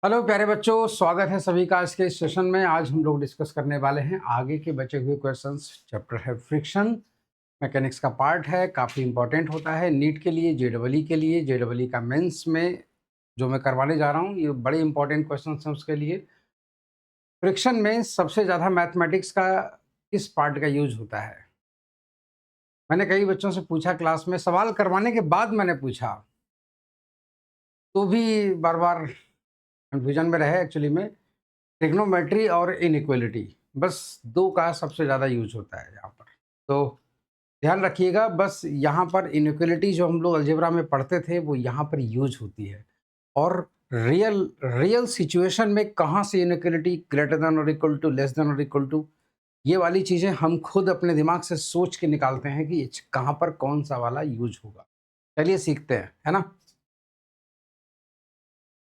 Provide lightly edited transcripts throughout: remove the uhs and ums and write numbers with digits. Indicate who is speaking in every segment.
Speaker 1: Hello प्यारे बच्चों, स्वागत है सभी का आज के इस सेशन में। आज हम लोग डिस्कस करने वाले हैं आगे के बचे हुए क्वेश्चंस। चैप्टर है फ्रिक्शन, मैकेनिक्स का पार्ट है, काफ़ी इंपॉर्टेंट होता है नीट के लिए, जेडबलई के लिए, जेडबलई का मेंस में जो मैं करवाने जा रहा हूँ ये बड़े इंपॉर्टेंट क्वेश्चन हैं उसके लिए। फ्रिक्शन में सबसे ज़्यादा मैथमेटिक्स का किस पार्ट का यूज होता है? मैंने कई बच्चों से पूछा, क्लास में सवाल करवाने के बाद मैंने पूछा तो भी बार बार कन्फ्यूजन में रहे। एक्चुअली में ट्रिग्नोमेट्री और इनइक्वालिटी, बस दो का सबसे ज़्यादा यूज होता है यहाँ पर। तो ध्यान रखिएगा, बस यहाँ पर इनइक्वालिटी जो हम लोग अलजेब्रा में पढ़ते थे वो यहाँ पर यूज होती है। और रियल रियल सिचुएशन में कहाँ से इनइक्वालिटी ग्रेटर देन और इक्वल टू, लेस देन और इक्वल टू, ये वाली चीज़ें हम खुद अपने दिमाग से सोच के निकालते हैं कि कहाँ पर कौन सा वाला यूज होगा। चलिए सीखते हैं, है ना।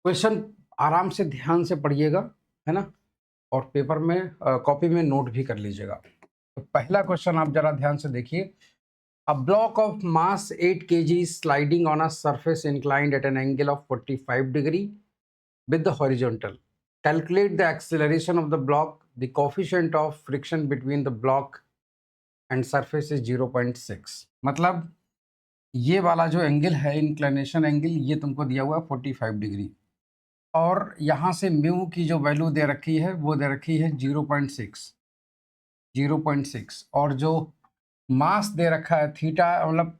Speaker 1: क्वेश्चन आराम से ध्यान से पढ़िएगा, है ना, और पेपर में कॉपी में नोट भी कर लीजिएगा। तो पहला क्वेश्चन आप जरा ध्यान से देखिए। A block of mass 8 kg sliding on a surface inclined at an angle of 45 degree with the horizontal. Calculate the acceleration of the block. The coefficient of friction between the block and surface is 0.6. मतलब ये वाला जो angle है, inclination angle, ये तुमको दिया हुआ है 45 डिग्री, और यहाँ से म्यू की जो वैल्यू दे रखी है वो दे रखी है 0.6, और जो मास दे रखा है थीटा, मतलब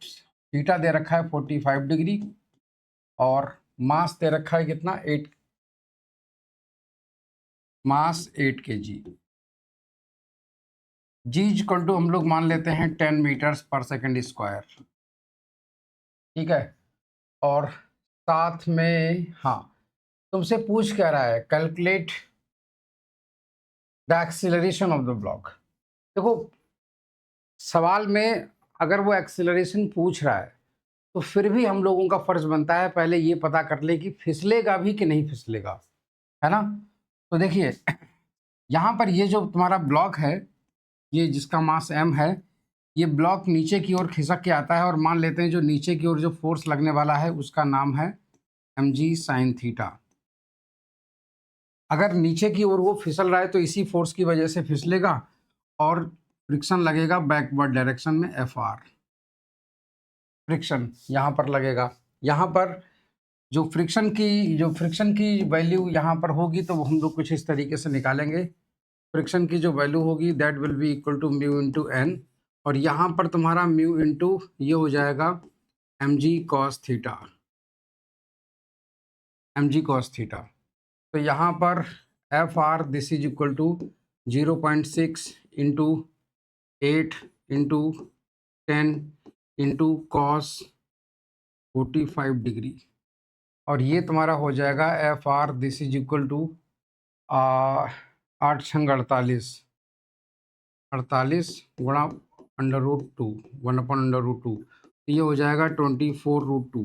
Speaker 1: थीटा दे रखा है 45 डिग्री, और मास दे रखा है कितना, 8, मास 8 kg। जी इक्वल टू हम लोग मान लेते हैं 10 मीटर्स पर सेकंड स्क्वायर, ठीक है। और साथ में हाँ, तुमसे पूछ क्या रहा है, calculate the acceleration of the block. देखो, सवाल में अगर वो एक्सीलरेशन पूछ रहा है तो फिर भी हम लोगों का फर्ज बनता है पहले ये पता कर ले कि फिसलेगा भी कि नहीं फिसलेगा, है ना। तो देखिए, यहाँ पर ये जो तुम्हारा ब्लॉक है, ये जिसका मास m है, ये ब्लॉक नीचे की ओर खिसक के आता है, और मान लेते हैं जो नीचे की ओर जो फोर्स लगने वाला है उसका नाम है mg साइन थीटा। अगर नीचे की ओर वो फिसल रहा है तो इसी फोर्स की वजह से फिसलेगा, और फ्रिक्शन लगेगा बैकवर्ड डायरेक्शन में Fr। फ्रिक्शन यहाँ पर लगेगा, यहाँ पर जो फ्रिक्शन की वैल्यू यहाँ पर होगी तो हम लोग कुछ इस तरीके से निकालेंगे। फ्रिक्शन की जो वैल्यू होगी that will be equal to mu into N, और यहाँ पर तुम्हारा म्यू इंटू ये हो जाएगा एम जी कॉस थीटा, तो यहाँ पर F R this is equal to 0.6 into 8 into 10 into cos 45 degree, और ये तुम्हारा हो जाएगा F R this is equal to 8×48, 48 गुणा √2, 1/√2, तो ये हो जाएगा 24√2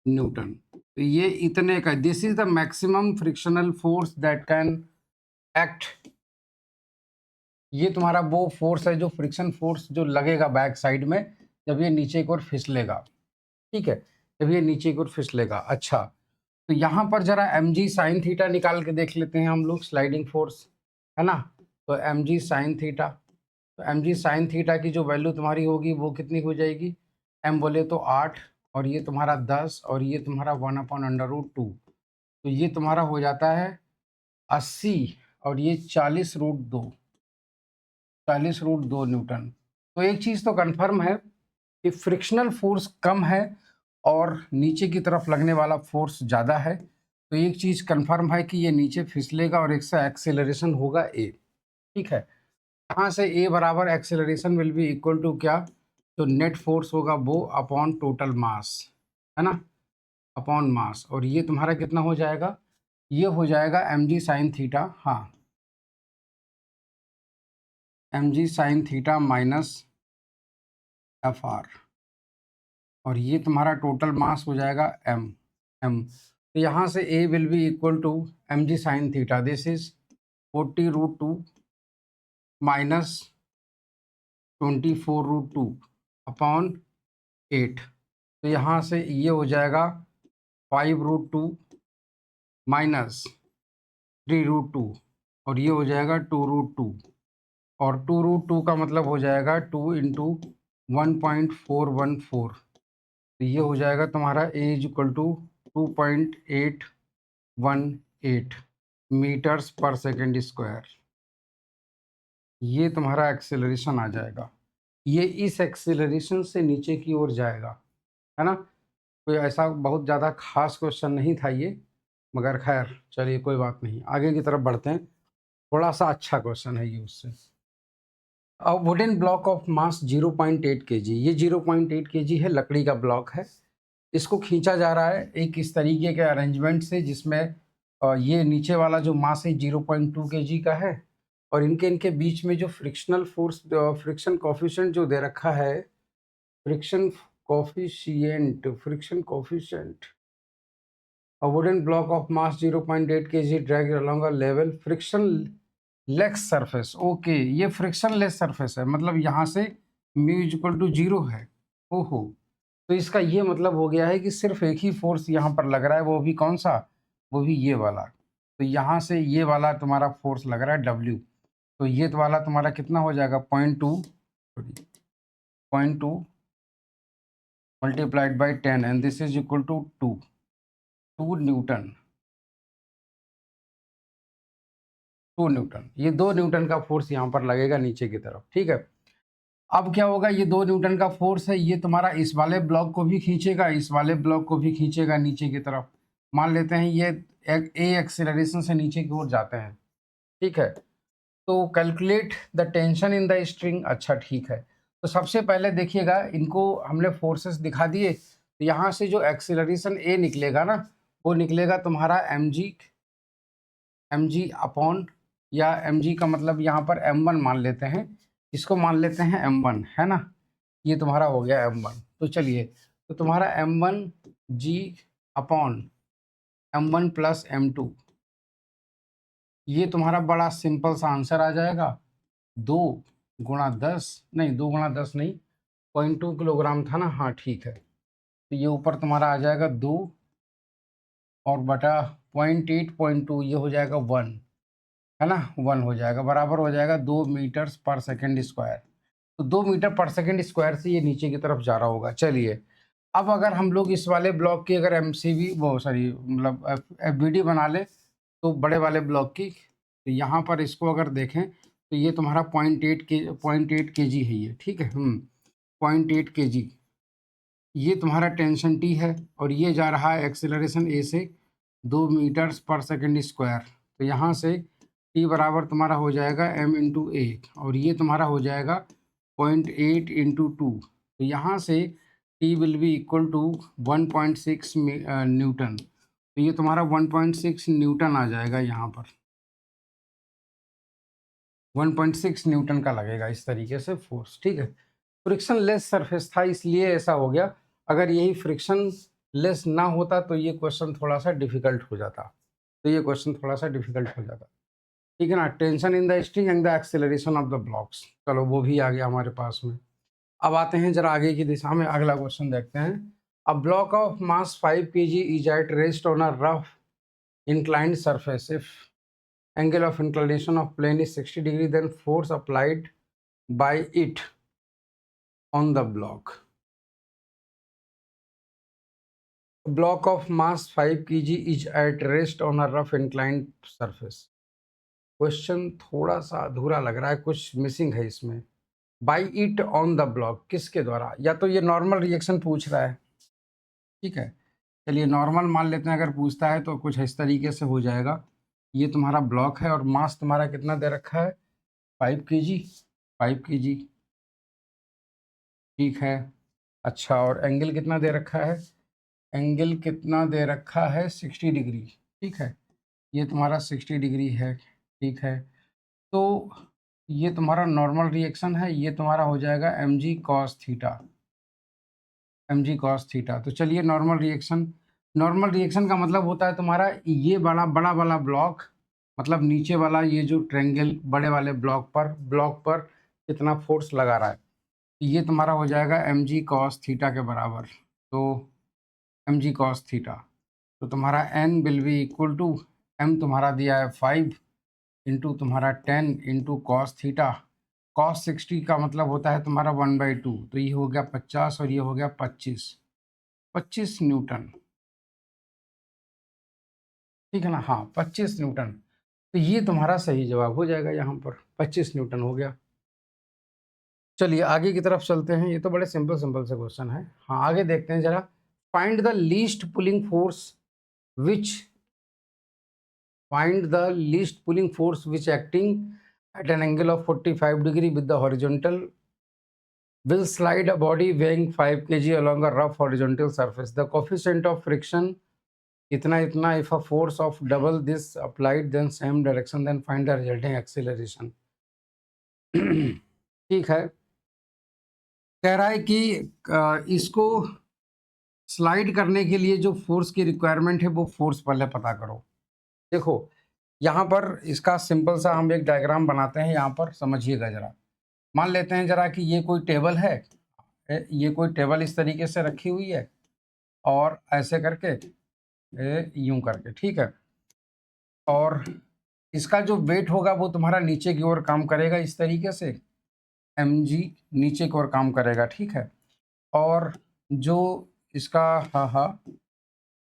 Speaker 1: न्यूटन। तो ये इतने का, this is the maximum frictional force that can act. ये तुम्हारा वो फोर्स है जो फ्रिक्शन फोर्स जो लगेगा बैक साइड में जब ये नीचे की ओर फिसलेगा, ठीक है, जब ये नीचे की ओर फिसलेगा। अच्छा, तो यहाँ पर जरा एम जी साइन थीटा निकाल के देख लेते हैं हम लोग, स्लाइडिंग फोर्स, है ना। तो एम जी साइन थीटा, तो एम जी साइन थीटा की जो वैल्यू तुम्हारी होगी वो कितनी हो जाएगी, एम बोले तो 8, और ये तुम्हारा 10, और ये तुम्हारा 1/√2, तो ये तुम्हारा हो जाता है 80, और ये 40√2, 40√2 न्यूटन। तो एक चीज़ तो कन्फर्म है कि फ्रिक्शनल फोर्स कम है और नीचे की तरफ लगने वाला फोर्स ज़्यादा है। तो एक चीज़ कन्फर्म है कि ये नीचे फिसलेगा और इसका एक्सेलरेशन होगा ए, ठीक है। यहाँ से ए बराबर acceleration will be equal to क्या, तो नेट फोर्स होगा वो अपॉन टोटल मास, है ना, अपॉन मास, और ये तुम्हारा कितना हो जाएगा, ये हो जाएगा एम जी साइन थीटा, हाँ, M G sine theta minus F R, और ये तुम्हारा टोटल मास हो जाएगा एम। तो यहाँ से A will be equal to M G sine theta, this is 40√2 minus 24√2 upon 8, तो यहाँ से ये हो जाएगा 5√2 माइनस 3√2 और ये हो जाएगा 2√2 और 2√2 का मतलब हो जाएगा 2 इंटू 1.414, तो ये हो जाएगा तुम्हारा ए इज इक्वल टू 2.818 मीटर्स पर सेकेंड स्क्वायर। ये तुम्हारा एक्सेलरेशन आ जाएगा। ये इस एक्सेलरेशन से नीचे की ओर जाएगा, है ना। कोई ऐसा बहुत ज़्यादा खास क्वेश्चन नहीं था ये, मगर खैर चलिए कोई बात नहीं, आगे की तरफ बढ़ते हैं। थोड़ा सा अच्छा क्वेश्चन है ये उससे। A wooden block of mass 0.8 kg, ये 0.8 kg है, लकड़ी का ब्लॉक है। इसको खींचा जा रहा है एक इस तरीके के अरेंजमेंट से जिसमें ये नीचे वाला जो मास है 0.2 kg का है और इनके इनके बीच में जो फ्रिक्शनल फोर्स, फ्रिक्शन कोफिशिएंट जो दे रखा है, friction coefficient a wooden block of mass 0.8 kg dragged along a level frictionless surface। Okay, ये फ्रिक्शनलेस सरफेस है, मतलब यहाँ से म्यू इक्वल टू 0 है। ओहो, तो इसका ये मतलब हो गया है कि सिर्फ एक ही फोर्स यहाँ पर लग रहा है, वो भी कौन सा, वो भी ये वाला। तो यहाँ से ये वाला तुम्हारा फोर्स लग रहा है W, तो ये तो वाला तुम्हारा कितना हो जाएगा 0.2 multiplied by 10 and this is equal to 2 newton. 2 newton, ये 2 न्यूटन का फोर्स यहाँ पर लगेगा नीचे की तरफ, ठीक है। अब क्या होगा, ये 2 न्यूटन का फोर्स है, ये तुम्हारा इस वाले ब्लॉक को भी खींचेगा, इस वाले ब्लॉक को भी खींचेगा नीचे की तरफ। मान लेते हैं ये ए एक्सेलरेशन से नीचे की ओर जाते हैं, ठीक है। तो calculate the tension in the string. अच्छा ठीक है, तो सबसे पहले देखिएगा, इनको हमने फोर्सेस दिखा दिए, तो यहाँ से जो एक्सेलरेशन ए निकलेगा ना, वो निकलेगा तुम्हारा एम जी अपॉन, या mg का मतलब यहाँ पर m1 मान लेते हैं, इसको मान लेते हैं m1, है ना। ये तुम्हारा हो गया m1। तो चलिए, तो तुम्हारा m1 g upon m1 plus m2, ये तुम्हारा बड़ा सिंपल सा आंसर आ जाएगा। 2 × 10 नहीं, 2 × 10 नहीं, 0.2 किलोग्राम था ना, हाँ ठीक है। तो ये ऊपर तुम्हारा आ जाएगा 2 और बटा 0.8 ये हो जाएगा 1, है ना, 1 हो जाएगा, बराबर हो जाएगा 2 मीटर्स पर सेकेंड स्क्वायर। तो 2 मीटर पर सेकेंड स्क्वायर से ये नीचे की तरफ जा रहा होगा। चलिए, अब अगर हम लोग इस वाले ब्लॉक की अगर एमसीवी वो सॉरी मतलब एफबीडी बना ले, तो बड़े वाले ब्लॉक की, तो यहाँ पर इसको अगर देखें तो ये तुम्हारा 0.8 है ये, ठीक है। 0.8 kg, ये तुम्हारा टेंशन टी है और ये जा रहा है एक्सेलरेशन ए से 2 मीटर्स पर सेकेंड स्क्वायर। तो यहाँ से टी बराबर तुम्हारा हो जाएगा m इंटू ए, और ये तुम्हारा हो जाएगा 0.8 इंटू 2। तो यहाँ से T will be equal to 1.6 newton. तो ये तुम्हारा 1.6 न्यूटन आ जाएगा, यहाँ पर 1.6 न्यूटन का लगेगा इस तरीके से फोर्स, ठीक है। फ्रिक्शन लेस सरफेस था इसलिए ऐसा हो गया, अगर यही फ्रिक्शन लेस ना होता तो ये क्वेश्चन थोड़ा सा डिफिकल्ट हो जाता, ठीक है ना। Tension in the string and the acceleration of the blocks, चलो वो भी आ गया हमारे पास में। अब आते हैं जरा आगे की दिशा में, अगला क्वेश्चन देखते हैं। A block of mass 5 kg is at rest on a rough inclined surface. If angle of inclination of plane is 60 degree, then force applied by it on the block. A block of mass 5 kg is at rest on a rough inclined surface. Question थोड़ा सा अधूरा लग रहा है, कुछ missing है इसमें। By it on the block, किसके द्वारा, या तो ये नॉर्मल रिएक्शन पूछ रहा है, ठीक है। चलिए नॉर्मल मान लेते हैं, अगर पूछता है तो कुछ इस तरीके से हो जाएगा। ये तुम्हारा ब्लॉक है और मास तुम्हारा कितना दे रखा है 5 kg, 5 kg, ठीक है। अच्छा, और एंगल कितना दे रखा है, एंगल कितना दे रखा है 60 डिग्री, ठीक है। ये तुम्हारा 60 डिग्री है, ठीक है। तो ये तुम्हारा नॉर्मल रिएक्शन है, ये तुम्हारा हो जाएगा mg cos theta, mg cos theta. तो चलिए नॉर्मल रिएक्शन का मतलब होता है तुम्हारा ये बड़ा वाला ब्लॉक, मतलब नीचे वाला ये जो ट्रेंगल बड़े वाले ब्लॉक पर कितना फोर्स लगा रहा है, ये तुम्हारा हो जाएगा mg cos थीटा के बराबर। तो mg cos थीटा, तो तुम्हारा n will be equal to, m तुम्हारा दिया है 5 इंटू तुम्हारा 10 इंटू कॉस थीटा। कॉस 60 का मतलब होता है तुम्हारा 1/2, तो ये हो गया 50 और ये हो गया 25 न्यूटन, ठीक है ना। हाँ 25 न्यूटन, तो ये तुम्हारा सही जवाब हो जाएगा, यहाँ पर 25 न्यूटन हो गया। चलिए आगे की तरफ चलते हैं, ये तो बड़े सिंपल सिंपल से क्वेश्चन है। हाँ आगे देखते हैं जरा। Find the least pulling force which find the least pulling force which acting at an angle of 45 degree with the horizontal will slide a body weighing 5 kg along a rough horizontal surface. The coefficient of friction इतना इतना if a force of double this applied then same direction then find the resulting acceleration. ठीक है, कह रहा है कि इसको slide करने के लिए जो फोर्स की रिक्वायरमेंट है वो फोर्स पहले पता करो। देखो यहाँ पर इसका सिंपल सा हम एक डायग्राम बनाते हैं, यहाँ पर समझिएगा जरा। मान लेते हैं जरा कि ये कोई टेबल है, ये कोई टेबल इस तरीके से रखी हुई है और ऐसे करके यूं करके, ठीक है। और इसका जो वेट होगा वो तुम्हारा नीचे की ओर काम करेगा इस तरीके से, mg नीचे की ओर काम करेगा, ठीक है। और जो इसका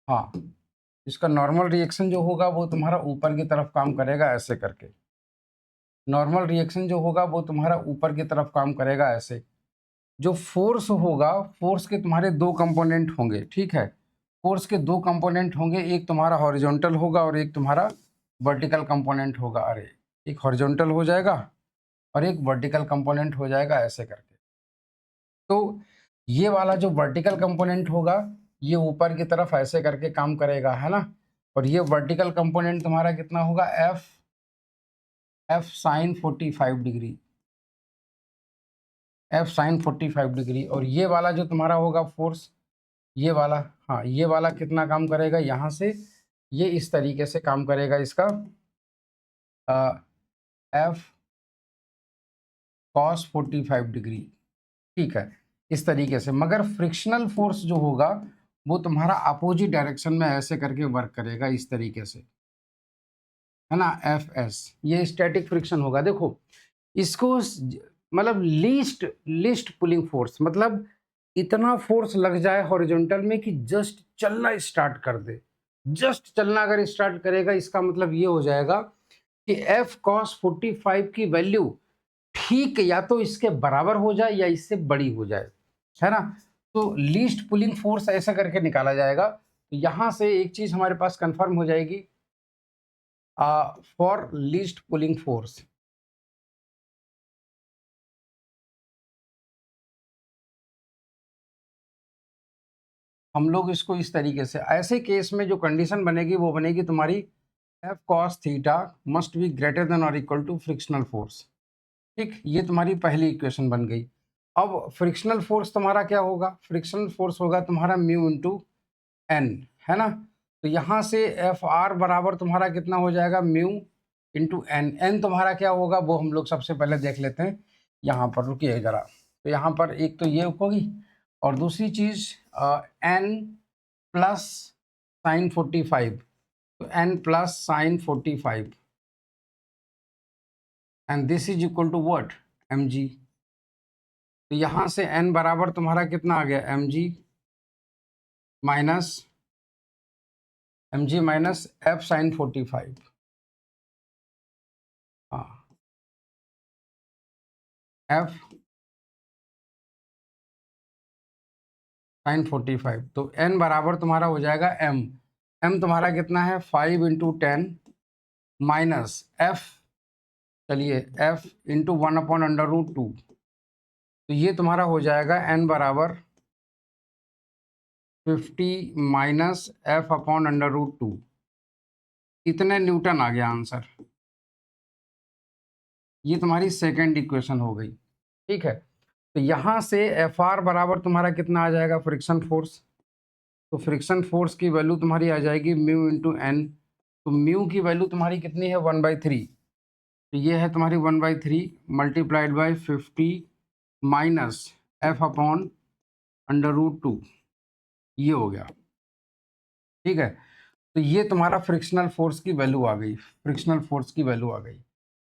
Speaker 1: हाँ इसका नॉर्मल रिएक्शन जो होगा वो तुम्हारा ऊपर की तरफ काम करेगा ऐसे करके। नॉर्मल रिएक्शन जो होगा वो तुम्हारा ऊपर की तरफ काम करेगा ऐसे। जो फोर्स होगा, फोर्स के तुम्हारे दो कंपोनेंट होंगे, ठीक है। फोर्स के दो कंपोनेंट होंगे, एक तुम्हारा हॉरिजॉन्टल होगा और एक तुम्हारा वर्टिकल कंपोनेंट होगा। अरे एक हॉरिजॉन्टल हो जाएगा और एक वर्टिकल कंपोनेंट हो जाएगा ऐसे करके। तो ये वाला जो वर्टिकल कंपोनेंट होगा ये ऊपर की तरफ ऐसे करके काम करेगा, है ना। और ये वर्टिकल कंपोनेंट तुम्हारा कितना होगा, F sine 45 degree, F sine 45 degree. और ये वाला जो तुम्हारा होगा फोर्स, ये वाला, हाँ ये वाला कितना काम करेगा, यहाँ से ये इस तरीके से काम करेगा इसका एफ कॉस 45 डिग्री, ठीक है, इस तरीके से। मगर फ्रिक्शनल फोर्स जो होगा वो तुम्हारा अपोजिट डायरेक्शन में ऐसे करके वर्क करेगा इस तरीके से, है ना, एफ एस। ये स्टैटिक फ्रिक्शन होगा। देखो इसको मतलब लीस्ट पुलिंग फोर्स, मतलब इतना फोर्स लग जाए हॉरिजॉन्टल में कि जस्ट चलना स्टार्ट कर दे। जस्ट चलना अगर स्टार्ट करेगा इसका मतलब ये हो जाएगा कि एफ कॉस 45 की वैल्यू ठीक या तो इसके बराबर हो जाए या इससे बड़ी हो जाए, है ना। तो लीस्ट पुलिंग फोर्स ऐसा करके निकाला जाएगा। तो यहां से एक चीज हमारे पास कंफर्म हो जाएगी, फॉर लीस्ट पुलिंग फोर्स हम लोग इसको इस तरीके से, ऐसे केस में जो कंडीशन बनेगी वो बनेगी तुम्हारी F cos theta must be greater than और इक्वल टू फ्रिक्शनल फोर्स, ठीक। ये तुम्हारी पहली इक्वेशन बन गई। अब फ्रिक्शनल फोर्स तुम्हारा क्या होगा, फ्रिक्शनल फोर्स होगा तुम्हारा म्यू इंटू एन, है ना। तो यहाँ से एफ आर बराबर तुम्हारा कितना हो जाएगा, म्यू इंटू एन। एन तुम्हारा क्या होगा वो हम लोग सबसे पहले देख लेते हैं, यहाँ पर रुकिए जरा। तो यहाँ पर एक तो ये होगी और दूसरी चीज एन प्लस साइन 45, तो N plus sine 45 and this is equal to what, M G. तो यहाँ से एन बराबर तुम्हारा कितना आ गया, M G minus F sine 45, हाँ एफ साइन 45। तो एन बराबर तुम्हारा हो जाएगा एम, एम तुम्हारा कितना है 5 इंटू 10 माइनस एफ, चलिए एफ इंटू 1/√2। तो ये तुम्हारा हो जाएगा एन बराबर 50 माइनस एफ अपॉन √2। इतने न्यूटन आ गया आंसर। ये तुम्हारी सेकेंड इक्वेशन हो गई, ठीक है। तो यहाँ से एफ आर बराबर तुम्हारा कितना आ जाएगा, फ्रिक्शन फोर्स। तो फ्रिक्शन फोर्स की वैल्यू तुम्हारी आ जाएगी म्यू इंटू एन। तो म्यू की वैल्यू तुम्हारी कितनी है, 1/3। तो ये है तुम्हारी 1/3 multiplied by 50 minus F upon √2, ये हो गया, ठीक है। तो ये तुम्हारा फ्रिक्शनल फोर्स की वैल्यू आ गई, फ्रिक्शनल फोर्स की वैल्यू आ गई।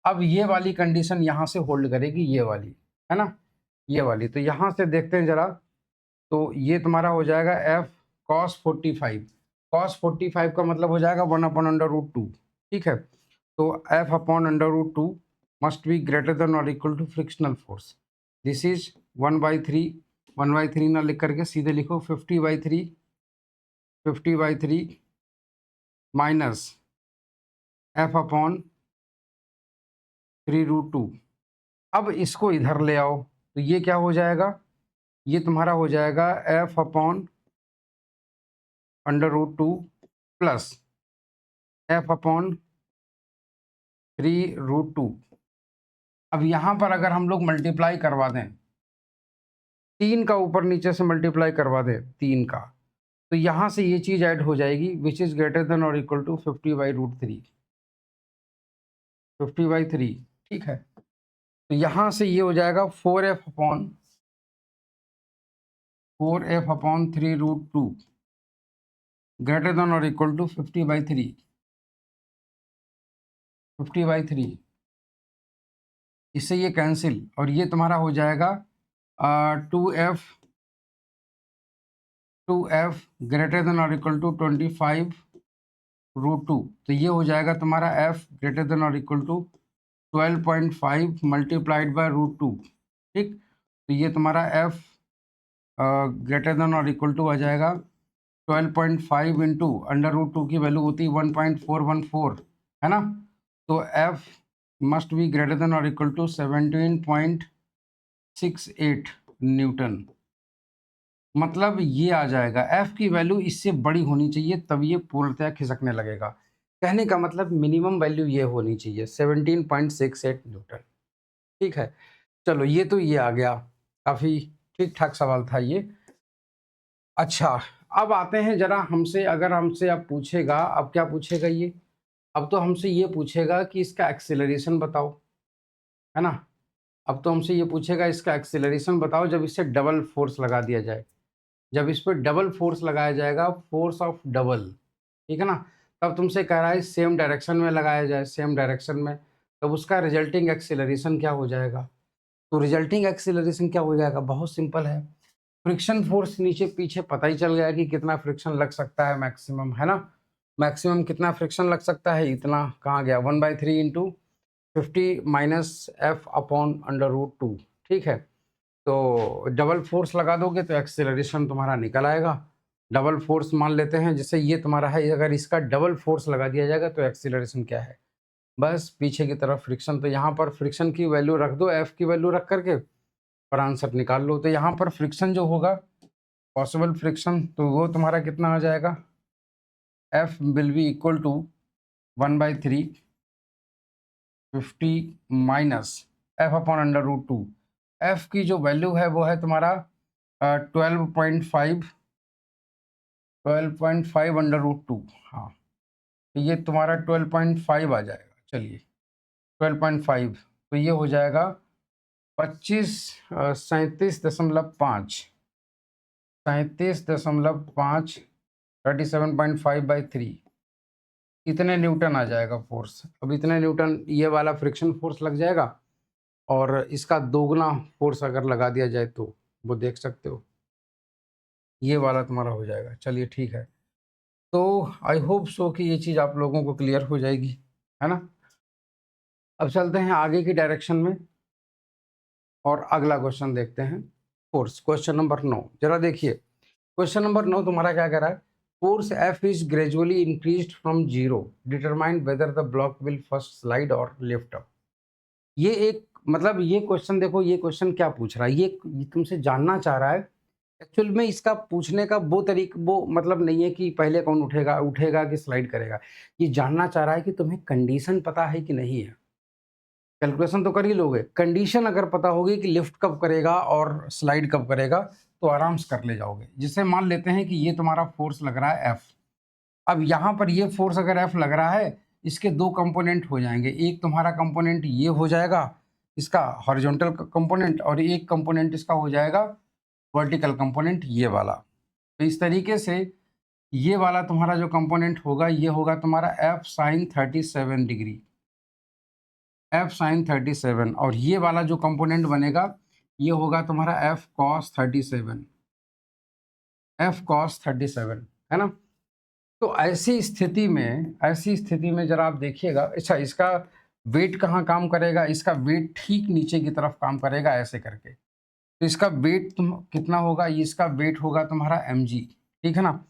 Speaker 1: अब ये वाली कंडीशन यहाँ से होल्ड करेगी, ये वाली, है ना, ये वाली। तो यहाँ से देखते हैं जरा, तो ये तुम्हारा हो जाएगा एफ कॉस 45। कॉस 45 का मतलब हो जाएगा 1/√2। ठीक है, तो F upon √2 must be greater than और equal to frictional force. This is 1/3, 1/3 ना लिख करके सीधे लिखो 50/3, 50/3 माइनस एफ अपॉन 3√2। अब इसको इधर ले आओ, तो ये क्या हो जाएगा, ये तुम्हारा हो जाएगा F upon √2 plus F upon 3√2। अब यहाँ पर अगर हम लोग मल्टीप्लाई करवा दें, 3 का ऊपर नीचे से मल्टीप्लाई करवा दें 3 का, तो यहाँ से ये चीज़ ऐड हो जाएगी विच इज़ ग्रेटर देन और इक्वल टू 50/√3, 50/3। ठीक है, तो यहाँ से ये हो जाएगा 4f अपॉन 3√2 ग्रेटर देन और इक्वल टू 50/3, 50/3। इससे ये कैंसिल, और ये तुम्हारा हो जाएगा 2f ग्रेटर देन और इक्वल टू 25√2। तो ये हो जाएगा तुम्हारा f ग्रेटर देन और इक्वल टू 12.5 मल्टीप्लाइड बाय √2। ठीक, तो ये तुम्हारा f ग्रेटर देन और इक्वल टू आ जाएगा 12.5 इंटू √2 की वैल्यू होती है 1.414, है ना। तो f must be greater than और इक्वल टू 17.68 न्यूटन। मतलब ये आ जाएगा, f की वैल्यू इससे बड़ी होनी चाहिए तब ये पूर्णतः खिसकने लगेगा। कहने का मतलब मिनिमम वैल्यू ये होनी चाहिए 17.68 न्यूटन। ठीक है, चलो ये तो ये आ गया, काफ़ी ठीक ठाक सवाल था ये। अच्छा, अब आते हैं जरा हमसे, अगर हमसे अब पूछेगा, अब क्या पूछेगा ये, अब तो हमसे ये पूछेगा कि इसका एक्सेलरेशन बताओ, है ना। अब तो हमसे ये पूछेगा इसका एक्सेलरेशन बताओ जब इससे डबल फोर्स लगा दिया जाए, जब इस पर डबल फोर्स लगाया जाएगा, फोर्स ऑफ डबल, ठीक है ना, तब तुमसे कह रहा है सेम डायरेक्शन में लगाया जाए, सेम डायरेक्शन में, तब उसका रिजल्टिंग एक्सेलरेशन क्या हो जाएगा। तो रिजल्टिंग एक्सेलरेशन क्या हो जाएगा, बहुत सिंपल है, फ्रिक्शन फोर्स नीचे पीछे पता ही चल गया कि कितना फ्रिक्शन लग सकता है मैक्सिमम, है ना। मैक्सिमम कितना फ्रिक्शन लग सकता है, इतना कहाँ गया, 1/3 इंटू 50 माइनस एफ अपॉन √2। ठीक है, तो डबल फोर्स लगा दोगे तो एक्सेलरेशन तुम्हारा निकल आएगा। डबल फोर्स मान लेते हैं, जैसे ये तुम्हारा है, अगर इसका डबल फोर्स लगा दिया जाएगा तो एक्सेलरेशन क्या है, बस पीछे की तरफ फ्रिक्शन। तो यहाँ पर फ्रिक्शन की वैल्यू रख दो, एफ की वैल्यू रख करके और आंसर निकाल लो। तो यहाँ पर फ्रिक्शन जो होगा, पॉसिबल फ्रिक्शन, तो वो तुम्हारा कितना आ जाएगा, F will be equal to 1/3 50 minus F upon √2। F की जो वैल्यू है वो है तुम्हारा 12.5 √2। हाँ, तो ये तुम्हारा 12.5 आ जाएगा, चलिए 12.5, तो ये हो जाएगा 37.5 37.5/3, इतने न्यूटन आ जाएगा फोर्स। अब इतने न्यूटन ये वाला फ्रिक्शन फोर्स लग जाएगा, और इसका दोगुना फोर्स अगर लगा दिया जाए तो वो देख सकते हो, ये वाला तुम्हारा हो जाएगा। चलिए ठीक है, तो आई होप सो कि ये चीज़ आप लोगों को क्लियर हो जाएगी, है ना। अब चलते हैं आगे की डायरेक्शन में और अगला क्वेश्चन देखते हैं। फोर्स, क्वेश्चन नंबर 9, जरा देखिए क्वेश्चन नंबर 9 तुम्हारा क्या कह रहा है, force F is gradually increased from zero, determine whether the block will first slide और लिफ्ट अप। ये एक, मतलब ये क्वेश्चन देखो, ये क्वेश्चन क्या पूछ रहा है, ये तुमसे जानना चाह रहा है। एक्चुअल में इसका पूछने का वो तरीका, वो मतलब नहीं है कि पहले कौन उठेगा उठेगा कि स्लाइड करेगा। ये जानना चाह रहा है कि तुम्हें कंडीशन पता है कि नहीं है। कैलकुलेशन तो कर ही लोगे, कंडीशन अगर पता होगी कि लिफ्ट कब करेगा और स्लाइड कब करेगा तो आराम से कर ले जाओगे। जिससे मान लेते हैं कि ये तुम्हारा फोर्स लग रहा है एफ। अब यहाँ पर ये फोर्स अगर एफ लग रहा है, इसके दो कंपोनेंट हो जाएंगे, एक तुम्हारा कंपोनेंट ये हो जाएगा इसका हॉरिजॉन्टल कंपोनेंट, और एक कंपोनेंट इसका हो जाएगा वर्टिकल कंपोनेंट ये वाला। तो इस तरीके से ये वाला तुम्हारा जो कंपोनेंट होगा ये होगा तुम्हारा F sine 37 degree, F sine 37, और ये वाला जो कंपोनेंट बनेगा ये होगा तुम्हारा एफ कॉस 37, एफ कॉस 37, है ना। तो ऐसी स्थिति में जरा आप देखिएगा, अच्छा इसका वेट कहाँ काम करेगा, इसका वेट ठीक नीचे की तरफ काम करेगा ऐसे करके। तो इसका वेट तुम कितना होगा, ये इसका वेट होगा तुम्हारा mg, ठीक है ना।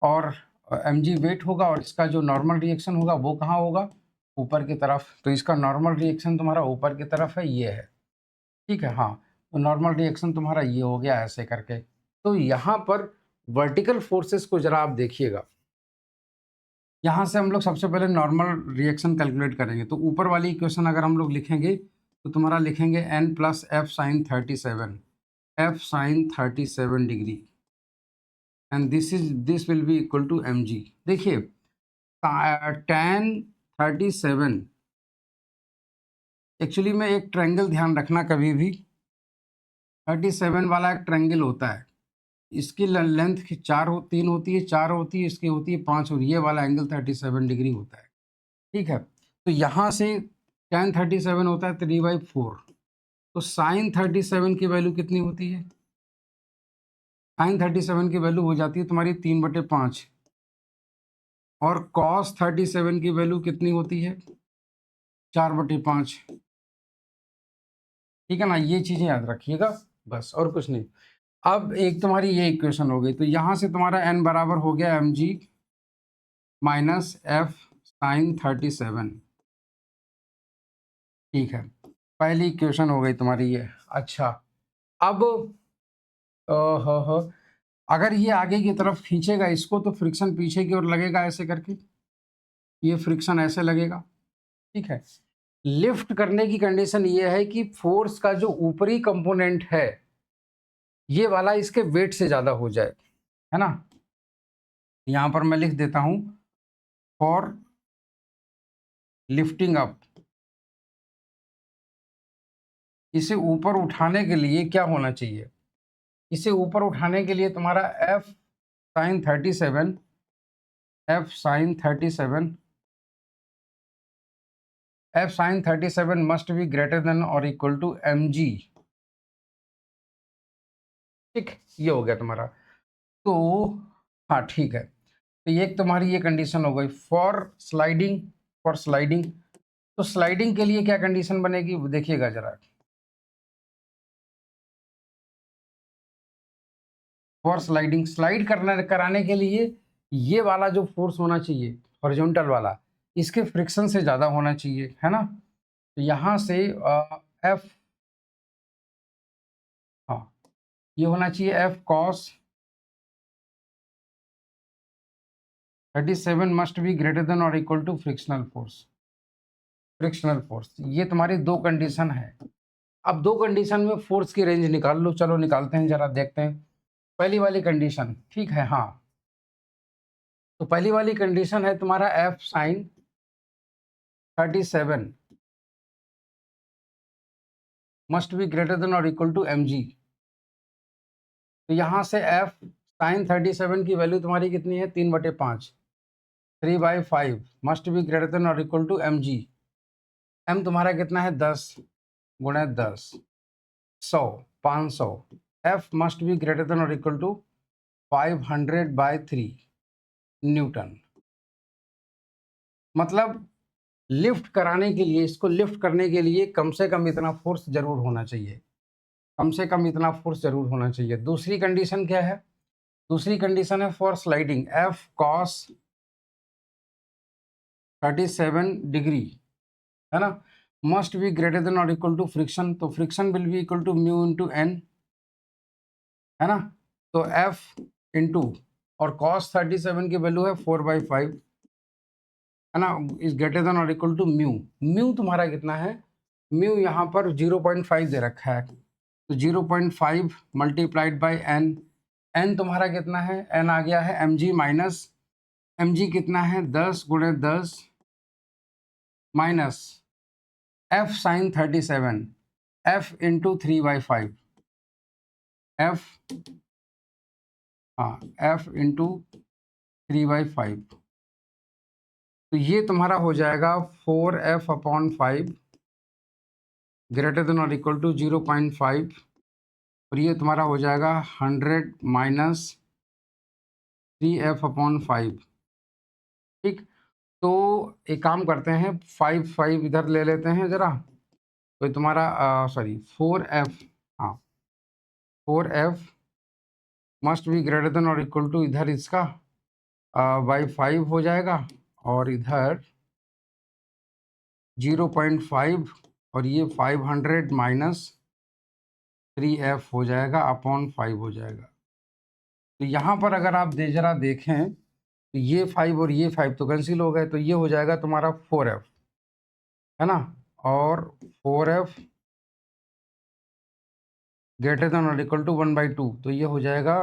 Speaker 1: और mg वेट होगा, और इसका जो नॉर्मल रिएक्शन होगा वो कहाँ होगा, ऊपर की तरफ। तो इसका नॉर्मल रिएक्शन तुम्हारा ऊपर की तरफ है, ये है, ठीक है। हाँ, तो नॉर्मल रिएक्शन तुम्हारा ये हो गया ऐसे करके। तो यहाँ पर वर्टिकल फोर्सेस को जरा आप देखिएगा, यहाँ से हम लोग सबसे पहले नॉर्मल रिएक्शन कैलकुलेट करेंगे। तो ऊपर वाली इक्वेशन अगर हम लोग लिखेंगे तो तुम्हारा लिखेंगे n plus F sine 37, F sine 37 degree, and this will be equal to mg। देखिए tan 37, एक्चुअली में एक ट्रायंगल ध्यान रखना, कभी भी 37 वाला एक ट्रायंगल होता है, इसकी लेंथ 3 होती है, 4 होती है, इसकी होती है 5, और ये वाला एंगल 37 डिग्री होता है, ठीक है। तो यहाँ से tan 37 होता है 3/4, तो साइन 37 की वैल्यू कितनी होती है, साइन 37 की वैल्यू हो जाती है तुम्हारी 3/5, और कॉस 37 की वैल्यू कितनी होती है 4/5, ठीक है ना। ये चीज़ें याद रखिएगा बस, और कुछ नहीं। अब एक तुम्हारी ये इक्वेशन हो गई, तो यहाँ से तुम्हारा n बराबर हो गया mg माइनस एफ साइन 37, ठीक है। पहली इक्वेशन हो गई तुम्हारी ये। अच्छा, अब अगर ये आगे की तरफ खींचेगा इसको तो फ्रिक्शन पीछे की ओर लगेगा ऐसे करके, ये फ्रिक्शन ऐसे लगेगा, ठीक है। लिफ्ट करने की कंडीशन ये है कि फोर्स का जो ऊपरी कंपोनेंट है ये वाला इसके वेट से ज़्यादा हो जाए, है ना। यहाँ पर मैं लिख देता हूँ फॉर लिफ्टिंग अप, इसे ऊपर उठाने के लिए क्या होना चाहिए, इसे ऊपर उठाने के लिए तुम्हारा F sine 37, F sine 37, F sine 37 must be greater than और इक्वल टू mg, ठीक, ये हो गया तुम्हारा। तो हाँ ठीक है, तो ये तुम्हारी ये कंडीशन हो गई फॉर स्लाइडिंग, फॉर स्लाइडिंग। तो स्लाइडिंग के लिए क्या कंडीशन बनेगी वो देखिएगा जरा, फॉर स्लाइडिंग, स्लाइड कराने के लिए ये वाला जो फोर्स होना चाहिए हॉरिजॉन्टल वाला, इसके फ्रिक्शन से ज़्यादा होना चाहिए, है ना। तो यहाँ से एफ, हाँ ये होना चाहिए F cos 37 must be greater than और equal to frictional force, frictional force. ये तुम्हारी दो कंडीशन है। अब दो कंडीशन में फोर्स की रेंज निकाल लो, चलो निकालते हैं जरा, देखते हैं। पहली वाली कंडीशन, ठीक है, हाँ, तो पहली वाली कंडीशन है तुम्हारा F sine 37 must be greater than और इक्वल टू mg। तो यहाँ से एफ साइन 37 की वैल्यू तुम्हारी कितनी है 3/5, 3/5 मस्ट बी ग्रेटर देन और इक्वल टू mg। m तुम्हारा कितना है 10 गुणा 10, 100, 500। f must be greater than और इक्वल टू 500/3 न्यूटन। मतलब लिफ्ट कराने के लिए, इसको लिफ्ट करने के लिए कम से कम इतना फोर्स जरूर होना चाहिए, कम से कम इतना फोर्स जरूर होना चाहिए। दूसरी कंडीशन क्या है, दूसरी कंडीशन है for sliding, F cos 37 degree, है ना, मस्ट बी ग्रेटर देन और इक्वल टू फ्रिक्शन। तो friction will be equal to mu into N, है ना। तो एफ इंटू, और कॉस 37 की वैल्यू है 4/5, है ना, इज ग्रेटर देन और इक्वल टू म्यू। म्यू तुम्हारा कितना है, म्यू यहाँ पर 0.5 दे रखा है, तो 0.5 मल्टीप्लाइड बाई एन, एन तुम्हारा कितना है, एन आ गया है mg माइनस, mg कितना है 10 गुणे 10 minus F sine 37, F into 3/5, F, हाँ एफ इंटू 3/5। तो ये तुम्हारा हो जाएगा 4F/5 ग्रेटर देन और इक्वल टू 0.5, और ये तुम्हारा हो जाएगा 100 माइनस 3F/5। ठीक, तो एक काम करते हैं, 5 इधर ले लेते हैं ज़रा। तो तुम्हारा सॉरी 4F, हाँ 4F must be greater than और इक्वल टू, इधर इसका बाई 5 हो जाएगा, और इधर 0.5, और ये 500 माइनस 3F हो जाएगा अपॉन 5 हो जाएगा। तो यहाँ पर अगर आप ज़रा देखें तो ये 5 और ये 5 तो कैंसिल हो गए, तो ये हो जाएगा तुम्हारा 4F, है ना, और 4F ग्रेटर देन और इक्वल टू 1/2, तो ये हो जाएगा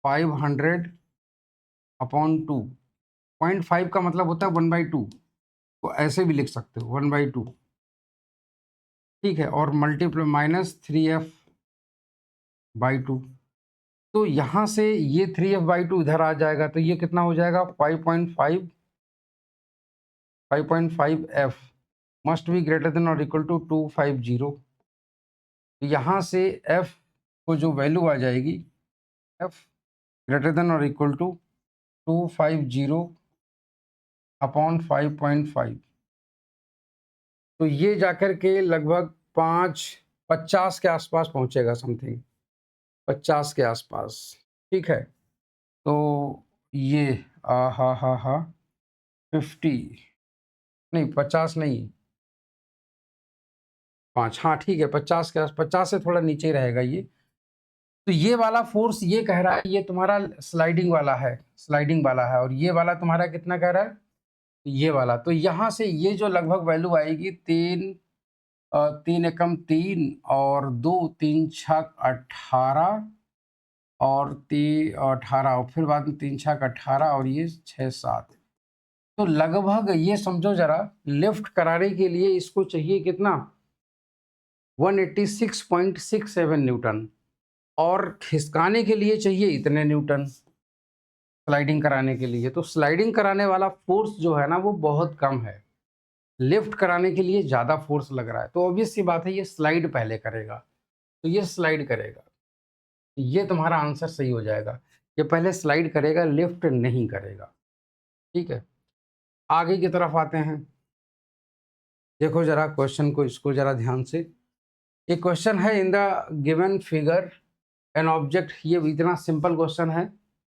Speaker 1: 500 अपॉन 2। 0.5 का मतलब होता है 1/2, तो ऐसे भी लिख सकते हो 1/2, ठीक है, और मल्टीप्लाई माइनस 3F/2। तो यहाँ से ये 3F/2 इधर आ जाएगा, तो ये कितना हो जाएगा 5.5F must be greater than और इक्वल टू 250। यहाँ से F को जो वैल्यू आ जाएगी, F ग्रेटर देन और इक्वल टू 250 अपॉन 5.5, तो ये जाकर के लगभग 550 के आसपास पहुँचेगा, समथिंग 50 के आसपास, ठीक है। तो ये हा 50 नहीं, 50 नहीं, 5, हाँ ठीक है, 50 के आस 50 से थोड़ा नीचे ही रहेगा ये। तो ये वाला फोर्स ये कह रहा है ये तुम्हारा स्लाइडिंग वाला है, स्लाइडिंग वाला है, और ये वाला तुम्हारा कितना कह रहा है, ये वाला। तो यहाँ से ये जो लगभग वैल्यू आएगी 3 एकम 3 और 2 3 छक 18 और 18, और फिर बाद में 3 छक 18 और ये 6 7, तो लगभग ये समझो जरा, लिफ्ट कराने के लिए इसको चाहिए कितना 186.67 न्यूटन, और खिसकाने के लिए चाहिए इतने न्यूटन स्लाइडिंग कराने के लिए। तो स्लाइडिंग कराने वाला फोर्स जो है ना वो बहुत कम है, लिफ्ट कराने के लिए ज़्यादा फोर्स लग रहा है। तो ऑब्वियस सी बात है ये स्लाइड पहले करेगा, तो ये स्लाइड करेगा, ये तुम्हारा आंसर सही हो जाएगा, ये पहले स्लाइड करेगा, लिफ्ट नहीं करेगा, ठीक है। आगे की तरफ आते हैं, देखो जरा क्वेश्चन को, इसको जरा ध्यान से। एक क्वेश्चन है, in the given figure an object, ये इतना सिंपल क्वेश्चन है,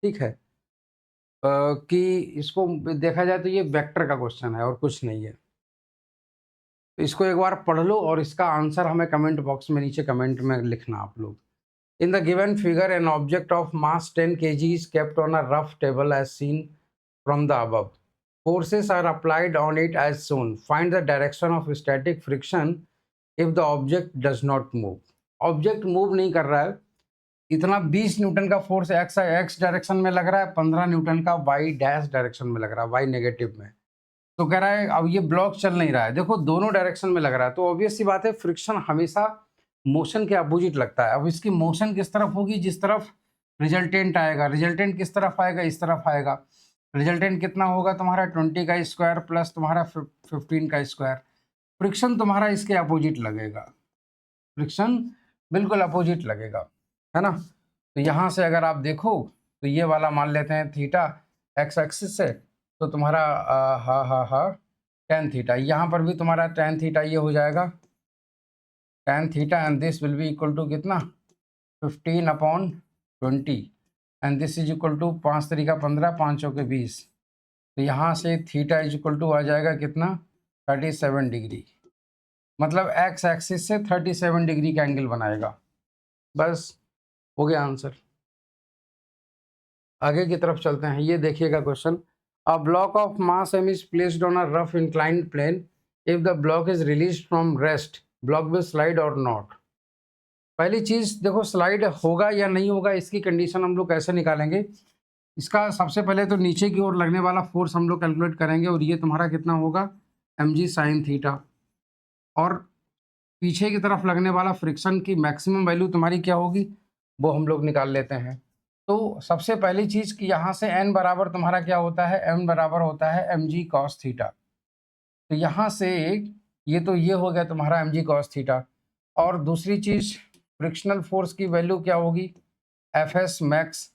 Speaker 1: ठीक है, कि इसको देखा जाए तो ये वेक्टर का क्वेश्चन है और कुछ नहीं है। तो इसको एक बार पढ़ लो और इसका आंसर हमें कमेंट बॉक्स में नीचे कमेंट में लिखना आप लोग। In the given figure N object of mass 10 kg is kept on a rough table as seen from the above. Forces are applied on it as shown. Find the direction of static friction if the object does not move. Object move नहीं कर रहा है, इतना 20 Newton का force x direction में लग रहा है, 15 न्यूटन का वाई डैश डायरेक्शन में लग रहा है, वाई नेगेटिव में। तो कह रहा है अब ये ब्लॉक चल नहीं रहा है, देखो दोनों डायरेक्शन में लग रहा है, तो ऑब्वियस सी बात है फ्रिक्शन हमेशा मोशन के अपोजिट लगता है। अब इसकी मोशन किस तरफ होगी, जिस तरफ रिजल्टेंट आएगा, रिजल्टेंट किस तरफ आएगा, इस तरफ आएगा। रिजल्टेंट कितना होगा तुम्हारा 20 का स्क्वायर प्लस तुम्हारा 15 का स्क्वायर। फ्रिक्शन तुम्हारा इसके अपोजिट लगेगा, फ्रिक्शन बिल्कुल अपोजिट लगेगा, है ना। तो यहाँ से अगर आप देखो तो ये वाला मान लेते हैं थीटा एक्स एक्सिस से, तो तुम्हारा tan थीटा, यहाँ पर भी तुम्हारा tan थीटा ये हो जाएगा tan theta, and this will be equal to कितना 15/20, and this is equal to 5 3 का 15 5 चौके 20। तो यहाँ से थीटा इज इक्वल टू आ जाएगा कितना 37 डिग्री, मतलब एक्स एक्सिस से 37 डिग्री का एंगल बनाएगा। बस हो गया आंसर। आगे की तरफ चलते हैं, ये देखिएगा question. A block of mass m is placed on a rough inclined plane. If the block is released from rest, block will slide or not. पहली चीज देखो, स्लाइड होगा या नहीं होगा, इसकी कंडीशन हम लोग कैसे निकालेंगे। इसका सबसे पहले तो नीचे की ओर लगने वाला फोर्स हम लोग कैलकुलेट करेंगे, और ये तुम्हारा कितना होगा mg sin थीटा, और पीछे की तरफ लगने वाला फ्रिक्शन की मैक्सिमम वैल्यू तुम्हारी क्या होगी वो हम लोग निकाल लेते हैं। तो सबसे पहली चीज़ कि यहाँ से n बराबर तुम्हारा क्या होता है, m बराबर होता है mg cos थीटा। तो यहाँ से ये हो गया तुम्हारा mg cos थीटा। और दूसरी चीज़ फ्रिक्शनल फोर्स की वैल्यू क्या होगी, fs मैक्स।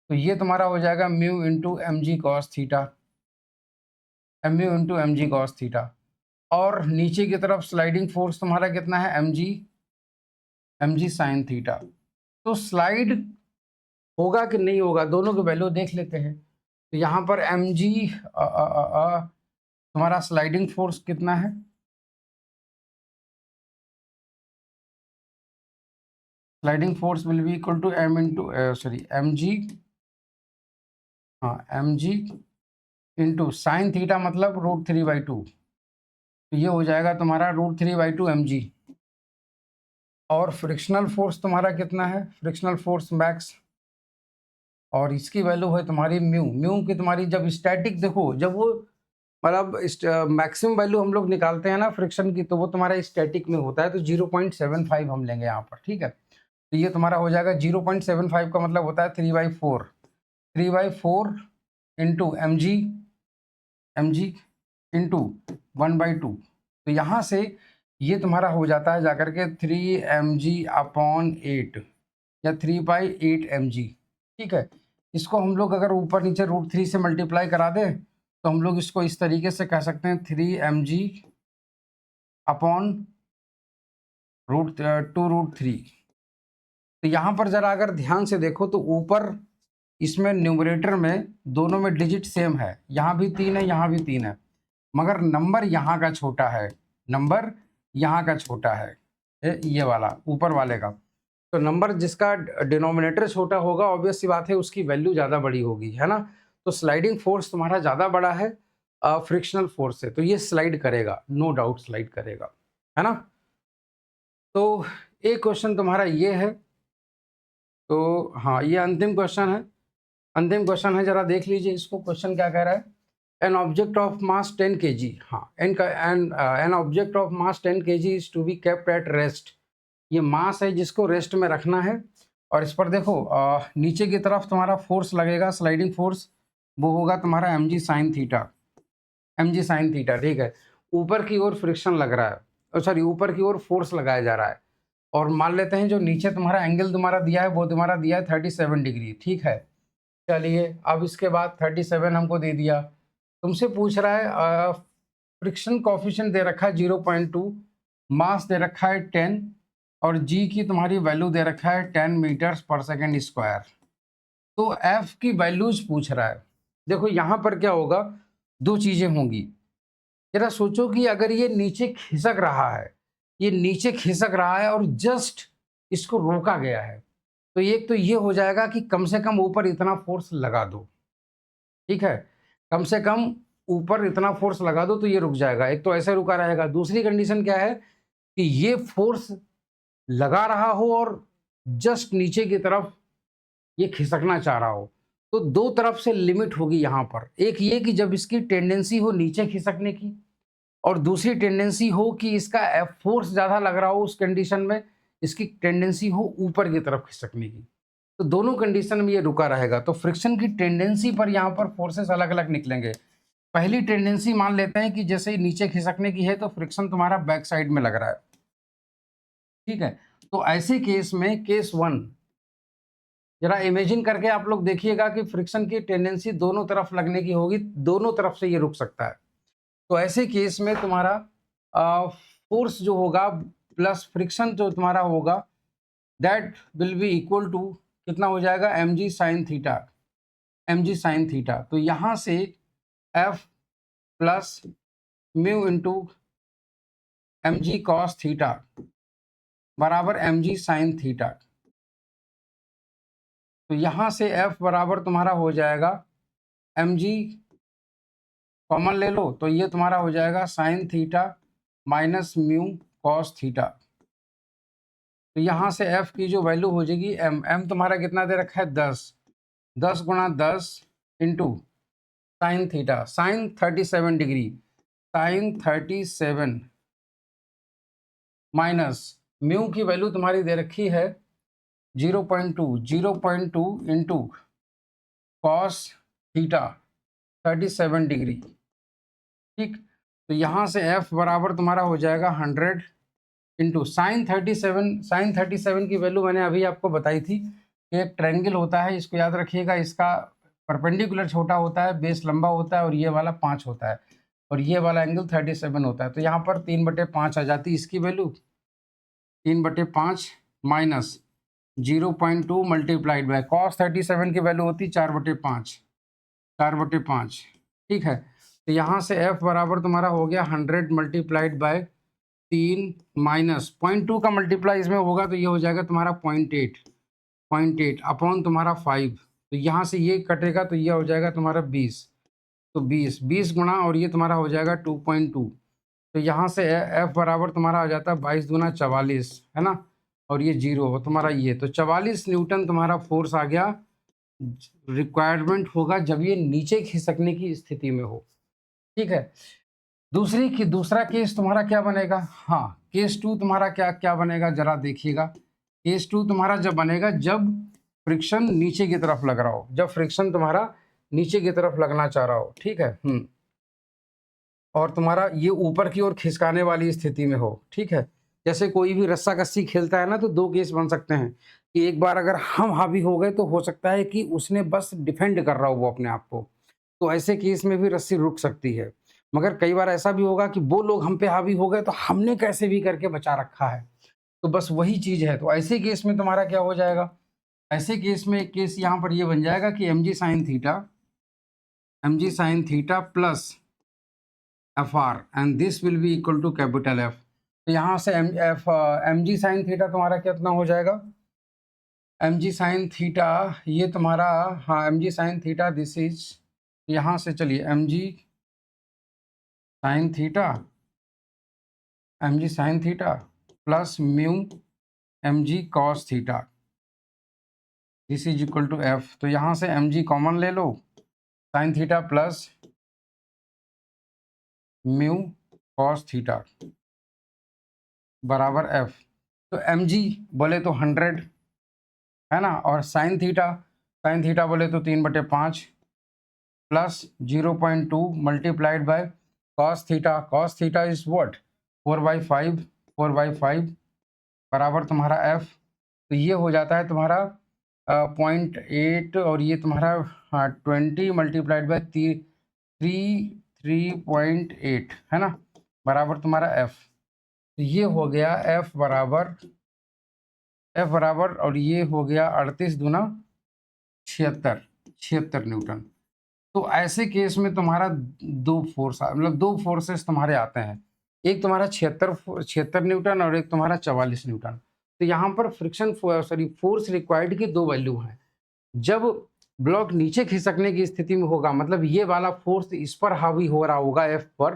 Speaker 1: तो ये तुम्हारा हो जाएगा mu into mg cos theta, mu into mg cos theta. और नीचे की तरफ स्लाइडिंग फोर्स तुम्हारा कितना है, mg sin थीटा। तो स्लाइड होगा कि नहीं होगा, दोनों की वैल्यू देख लेते हैं। तो यहाँ पर mg तुम्हारा स्लाइडिंग फोर्स कितना है, sliding force will be equal to m into mg, हाँ mg इंटू साइन थीटा मतलब √3/2। तो ये हो जाएगा तुम्हारा √3/2 mg। और फ्रिक्शनल फोर्स तुम्हारा कितना है, फ्रिक्शनल फोर्स मैक्स, और इसकी वैल्यू है तुम्हारी म्यू। म्यू की तुम्हारी जब स्टैटिक देखो, जब वो मतलब मैक्सिमम वैल्यू हम लोग निकालते हैं ना फ्रिक्शन की, तो वो तुम्हारा स्टैटिक में होता है, तो 0.75 हम लेंगे यहाँ पर, ठीक है। तो ये तुम्हारा हो जाएगा 0.75 का मतलब होता है 3/4, 3/4 इंटू mg इंटू 1/2। तो यहाँ से ये तुम्हारा हो जाता है जाकर के 3mg/8 या 3/8 mg, ठीक है। इसको हम लोग अगर ऊपर नीचे √3 से मल्टीप्लाई करा दें तो हम लोग इसको इस तरीके से कह सकते हैं 3mg/2√3। तो यहाँ पर जरा अगर ध्यान से देखो तो ऊपर इसमें न्यूमरेटर में दोनों में डिजिट सेम है, यहाँ भी 3 है, यहाँ भी 3 है, मगर नंबर यहाँ का छोटा है, नंबर यहाँ का छोटा है, ये वाला ऊपर वाले का। तो नंबर जिसका डिनोमिनेटर छोटा होगा, ऑब्वियस सी बात है उसकी वैल्यू ज़्यादा बड़ी होगी, है ना। तो स्लाइडिंग फोर्स तुम्हारा ज़्यादा बड़ा है फ्रिक्शनल फोर्स से, तो ये स्लाइड करेगा, नो डाउट स्लाइड करेगा, है ना। तो एक क्वेश्चन तुम्हारा ये है। तो हाँ, ये अंतिम क्वेश्चन है, अंतिम क्वेश्चन है, जरा देख लीजिए इसको। क्वेश्चन क्या कह रहा है, an object of mass 10 kg, हाँ an object of mass 10 kg is to be kept at rest. ये मास है जिसको रेस्ट में रखना है। और इस पर देखो नीचे की तरफ तुम्हारा फोर्स लगेगा, स्लाइडिंग फोर्स, वो होगा तुम्हारा mg sin theta, mg sin theta, ठीक है। ऊपर की ओर फ्रिक्शन लग रहा है, सॉरी ऊपर की ओर फोर्स लगाया जा रहा है। और मान लेते हैं जो नीचे तुम्हारा एंगल तुम्हारा दिया है वो तुम्हारा दिया है 37 डिग्री, ठीक है। चलिए अब इसके बाद 37 हमको दे दिया, तुमसे पूछ रहा है फ्रिक्शन कोफिशिएंट दे रखा है 0.2, मास दे रखा है 10, और जी की तुम्हारी वैल्यू दे रखा है 10 मीटर्स पर सेकेंड स्क्वायर। तो एफ की वैल्यूज पूछ रहा है। देखो यहाँ पर क्या होगा, दो चीजें होंगी। जरा सोचो कि अगर ये नीचे खिसक रहा है, ये नीचे खिसक रहा है और जस्ट इसको रोका गया है, तो एक तो ये हो जाएगा कि कम से कम ऊपर इतना फोर्स लगा दो, ठीक है। कम से कम ऊपर इतना फोर्स लगा दो तो ये रुक जाएगा, एक तो ऐसे रुका रहेगा। दूसरी कंडीशन क्या है कि ये फोर्स लगा रहा हो और जस्ट नीचे की तरफ ये खिसकना चाह रहा हो, तो दो तरफ से लिमिट होगी यहाँ पर। एक ये कि जब इसकी टेंडेंसी हो नीचे खिसकने की, और दूसरी टेंडेंसी हो कि इसका फोर्स ज़्यादा लग रहा हो, उस कंडीशन में इसकी टेंडेंसी हो ऊपर की तरफ खिसकने की। तो दोनों कंडीशन में ये रुका रहेगा। तो फ्रिक्शन की टेंडेंसी पर यहाँ पर फोर्सेस अलग अलग निकलेंगे। पहली टेंडेंसी मान लेते हैं कि जैसे ही नीचे खिसकने की है तो फ्रिक्शन तुम्हारा बैक साइड में लग रहा है, ठीक है। तो ऐसे केस में केस 1 जरा इमेजिन करके आप लोग देखिएगा कि फ्रिक्शन की टेंडेंसी दोनों तरफ लगने की होगी, दोनों तरफ से ये रुक सकता है। तो ऐसे केस में तुम्हारा फोर्स जो होगा प्लस फ्रिक्शन जो तुम्हारा होगा, that will be equal to कितना हो जाएगा, mg sin theta, mg sin theta. तो यहाँ से f plus mu into mg cos theta बराबर mg sin थीटा। तो यहाँ से f बराबर तुम्हारा हो जाएगा mg, कॉमन ले लो तो ये तुम्हारा हो जाएगा sin theta minus mu cos theta. तो यहाँ से f की जो वैल्यू हो जाएगी m तुम्हारा कितना दे रखा है 10, 10 गुणा 10 into sine theta, sine 37 degree, sine 37 minus mu की वैल्यू तुम्हारी दे रखी है 0.2 इंटू कॉस थीटा 37 डिग्री। ठीक, तो यहाँ से f बराबर तुम्हारा हो जाएगा 100 इंटू साइन 37 की वैल्यू मैंने अभी आपको बताई थी। एक ट्रायंगल होता है, इसको याद रखिएगा, इसका परपेंडिकुलर छोटा होता है, बेस लंबा होता है और ये वाला 5 होता है और ये वाला एंगल 37 होता है। तो यहाँ पर 3/5 आ जाती है इसकी value. 3/5 minus 0.2 multiplied by cos 37 की वैल्यू होती 4/5। ठीक है, तो यहाँ से f बराबर तुम्हारा हो गया 100 मल्टीप्लाइड बाय 3 माइनस 0.2 का मल्टीप्लाई इसमें होगा तो ये हो जाएगा तुम्हारा 0.8 अपॉन तुम्हारा 5। तो यहाँ से ये कटेगा तो ये हो जाएगा तुम्हारा 20। तो 20 गुना और ये तुम्हारा हो जाएगा 2.2। तो यहाँ से f बराबर तुम्हारा आ जाता है 22 दूना 44, है ना, और ये 0 तुम्हारा ये, तो 44 न्यूटन तुम्हारा फोर्स आ गया। रिक्वायरमेंट होगा जब ये नीचे खिसकने की स्थिति में हो। ठीक है, दूसरा केस तुम्हारा क्या बनेगा? हाँ, केस 2 तुम्हारा क्या बनेगा जरा देखिएगा। केस 2 तुम्हारा जब बनेगा जब फ्रिक्शन नीचे की तरफ लग रहा हो, जब फ्रिक्शन तुम्हारा नीचे की तरफ लगना चाह रहा हो। ठीक है, और तुम्हारा ये ऊपर की ओर खिसकाने वाली स्थिति में हो। ठीक है, जैसे कोई भी रस्सा कस्सी खेलता है ना, तो दो केस बन सकते हैं कि एक बार अगर हम हावी हो गए तो हो सकता है कि उसने बस डिफेंड कर रहा हो वो अपने आप को, तो ऐसे केस में भी रस्सी रुक सकती है। मगर कई बार ऐसा भी होगा कि वो लोग हम पे हावी हो गए तो हमने कैसे भी करके बचा रखा है, तो बस वही चीज़ है। तो ऐसे केस में तुम्हारा क्या हो जाएगा? ऐसे केस में एक केस यहाँ पर ये बन जाएगा कि mg sin theta plus FR and this will be equal to capital F। तो यहाँ से mg sin थीटा तुम्हारा कितना हो जाएगा? mg sin थीटा ये तुम्हारा, हाँ, mg sin theta this is, यहाँ से चलिए mg sin theta plus mu mg cos theta this is equal to F। तो यहाँ से mg कॉमन ले लो, sin theta plus mu cos theta बराबर F। तो mg बोले तो 100 है ना, और sin थीटा बोले तो 3/5 plus 0.2 multiplied by cos theta is what 4/5 बराबर तुम्हारा F। तो ये हो जाता है तुम्हारा 0.8 और ये तुम्हारा 20 मल्टीप्लाइड बाय 3.8 है ना, बराबर तुम्हारा F। तो ये हो गया F बराबर और ये हो गया 38 दूना 76 न्यूटन। तो ऐसे केस में तुम्हारा दो फोर्सेस तुम्हारे आते हैं, एक तुम्हारा 76 न्यूटन और एक तुम्हारा 44 न्यूटन। तो यहाँ पर फोर्स रिक्वायर्ड की दो वैल्यू हैं। जब ब्लॉक नीचे खिसकने की स्थिति में होगा, मतलब ये वाला फोर्स इस पर हावी हो रहा होगा F पर,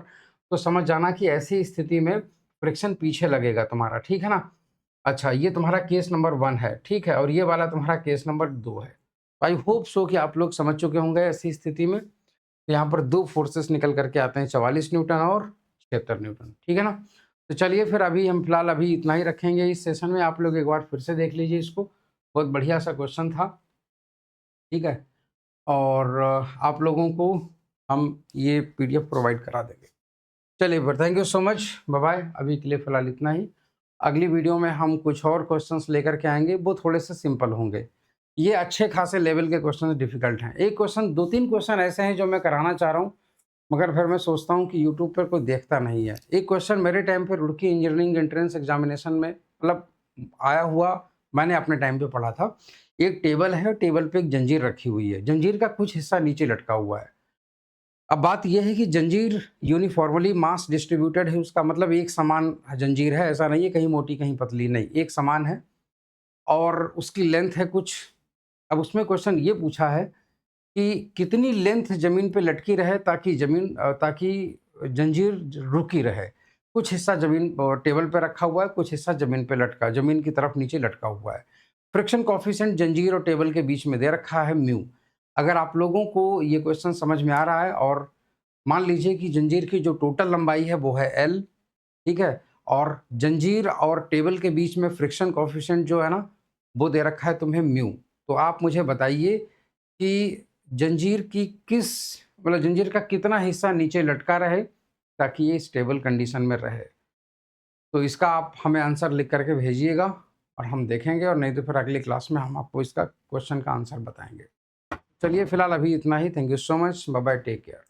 Speaker 1: तो समझ जाना कि ऐसी स्थिति में फ्रिक्शन पीछे लगेगा तुम्हारा। ठीक है ना। अच्छा, ये तुम्हारा केस नंबर 1 है। ठीक है, और ये वाला तुम्हारा केस नंबर 2 है। आई होप सो कि आप लोग समझ चुके होंगे ऐसी स्थिति में। तो यहाँ पर दो फोर्सेस निकल करके आते हैं, 44 न्यूटन और 76 न्यूटन। ठीक है ना। तो चलिए फिर अभी हम फिलहाल अभी इतना ही रखेंगे इस सेशन में। आप लोग एक बार फिर से देख लीजिए इसको, बहुत बढ़िया सा क्वेश्चन था। ठीक है, और आप लोगों को हम ये PDF प्रोवाइड करा देंगे। चलिए फिर, thank you so much, bye bye. अभी के लिए फिलहाल इतना ही। अगली वीडियो में हम कुछ और क्वेश्चंस लेकर के आएंगे, वो थोड़े से सिंपल होंगे। ये अच्छे खासे लेवल के क्वेश्चन डिफिकल्ट हैं। एक क्वेश्चन, 2-3 क्वेश्चन ऐसे हैं जो मैं कराना चाह रहा हूँ, मगर फिर मैं सोचता हूँ कि यूट्यूब पर कोई देखता नहीं है। एक क्वेश्चन मेरे टाइम पे रुड़की इंजीनियरिंग एंट्रेंस एग्जामिनेशन में मतलब आया हुआ, मैंने अपने टाइम पे पढ़ा था। एक टेबल है, टेबल पे एक जंजीर रखी हुई है, जंजीर का कुछ हिस्सा नीचे लटका हुआ है। अब बात यह है कि जंजीर यूनिफॉर्मली मास डिस्ट्रीब्यूटेड है, उसका मतलब एक समान जंजीर है, ऐसा नहीं है कहीं मोटी कहीं पतली, नहीं, एक समान है और उसकी लेंथ है कुछ। अब उसमें क्वेश्चन ये पूछा है कि कितनी लेंथ ज़मीन पे लटकी रहे ताकि जंजीर रुकी रहे। कुछ हिस्सा ज़मीन टेबल पे रखा हुआ है, कुछ हिस्सा ज़मीन पे लटका, ज़मीन की तरफ नीचे लटका हुआ है। फ्रिक्शन कोफिशिएंट जंजीर और टेबल के बीच में दे रखा है म्यू। अगर आप लोगों को ये क्वेश्चन समझ में आ रहा है और मान लीजिए कि जंजीर की जो टोटल लंबाई है वो है L, ठीक है, और जंजीर और टेबल के बीच में फ्रिक्शन कोफिशिएंट जो है ना वो दे रखा है तुम्हें म्यू। तो आप मुझे बताइए कि जंजीर की किस मतलब जंजीर का कितना हिस्सा नीचे लटका रहे ताकि ये स्टेबल कंडीशन में रहे। तो इसका आप हमें आंसर लिख करके भेजिएगा और हम देखेंगे, और नहीं तो फिर अगली क्लास में हम आपको इसका क्वेश्चन का आंसर बताएंगे। चलिए फिलहाल अभी इतना ही। Thank you so much. Bye bye, take care.